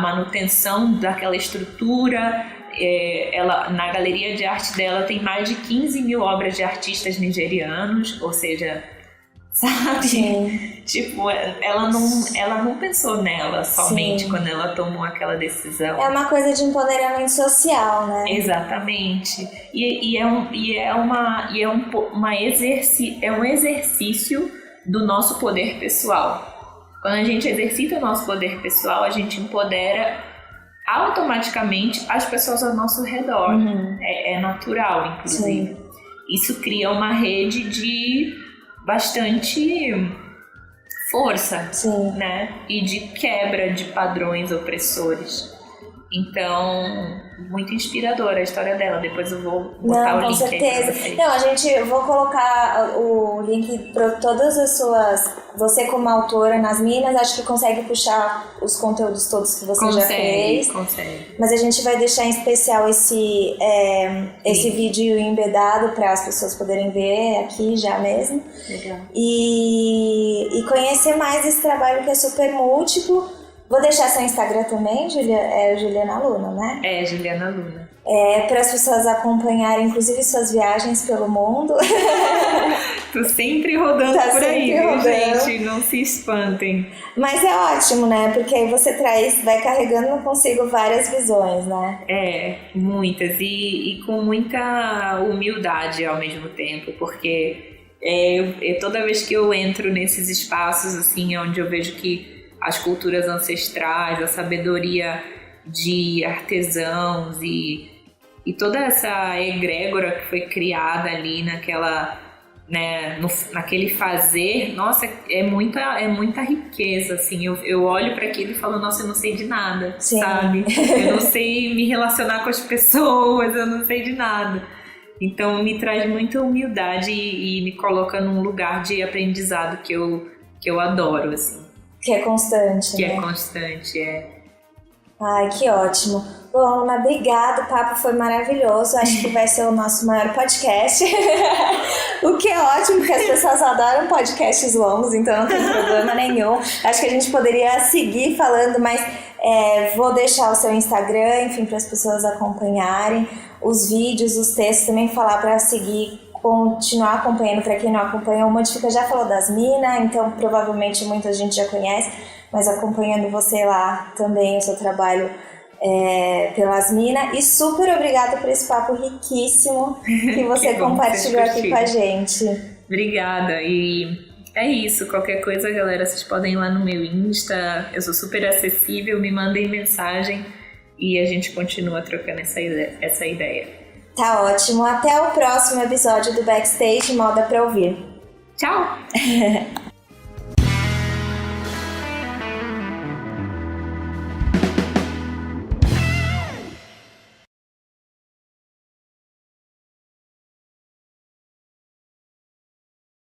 [SPEAKER 2] manutenção daquela estrutura. Ela, na galeria de arte dela tem mais de 15 mil obras de artistas nigerianos, ou seja, sabe?
[SPEAKER 1] Sim.
[SPEAKER 2] Tipo, ela não pensou nela somente quando ela tomou aquela decisão.
[SPEAKER 1] É uma coisa de empoderamento social, né?
[SPEAKER 2] Exatamente. É um exercício do nosso poder pessoal. Quando a gente exercita o nosso poder pessoal, a gente empodera automaticamente as pessoas ao nosso redor. É natural, inclusive.
[SPEAKER 1] Sim.
[SPEAKER 2] Isso cria uma rede de bastante força, né? E de quebra de padrões opressores. Então, muito inspiradora a história dela. Depois eu vou botar o link.
[SPEAKER 1] Com certeza. Eu vou colocar o link para todas as suas... Você como autora nas minas, acho que consegue puxar os conteúdos todos que você já fez.
[SPEAKER 2] Consegue.
[SPEAKER 1] Mas a gente vai deixar em especial esse vídeo embedado para as pessoas poderem ver aqui já mesmo.
[SPEAKER 2] Legal.
[SPEAKER 1] E conhecer mais esse trabalho que é super múltiplo. Vou deixar seu Instagram também, Juliana Luna, né?
[SPEAKER 2] É, Juliana Luna.
[SPEAKER 1] Para as pessoas acompanharem, inclusive, suas viagens pelo mundo.
[SPEAKER 2] Tô sempre rodando por aí, viu, gente? Não se espantem.
[SPEAKER 1] Mas é ótimo, né? Porque aí você vai carregando consigo várias visões, né?
[SPEAKER 2] Muitas. E com muita humildade ao mesmo tempo, porque toda vez que eu entro nesses espaços, assim, onde eu vejo que as culturas ancestrais, a sabedoria de artesãos e toda essa egrégora que foi criada ali naquela, né, naquele fazer, nossa, é muita riqueza, assim. Eu olho para aquilo e falo: nossa, eu não sei de nada, sabe? Eu não sei me relacionar com as pessoas, eu não sei de nada. Então me traz muita humildade e me coloca num lugar de aprendizado que eu adoro, assim.
[SPEAKER 1] Que é constante,
[SPEAKER 2] Que é constante,
[SPEAKER 1] Ai, que ótimo. Bom, Luna, obrigada, o papo foi maravilhoso, acho que vai ser o nosso maior podcast, o que é ótimo, porque as pessoas adoram podcasts longos, então não tem problema nenhum. Acho que a gente poderia seguir falando, mas vou deixar o seu Instagram, enfim, para as pessoas acompanharem, os vídeos, os textos, também falar para seguir, continuar acompanhando. Para quem não acompanha, o Modifica já falou das minas, então provavelmente muita gente já conhece, mas acompanhando você lá também, o seu trabalho pelas minas. E super obrigada por esse papo riquíssimo que você compartilhou aqui com a gente.
[SPEAKER 2] Obrigada, e é isso, qualquer coisa, galera, vocês podem ir lá no meu Insta, eu sou super acessível, me mandem mensagem e a gente continua trocando essa ideia.
[SPEAKER 1] Tá ótimo, até o próximo episódio do Backstage Moda Pra Ouvir.
[SPEAKER 2] Tchau!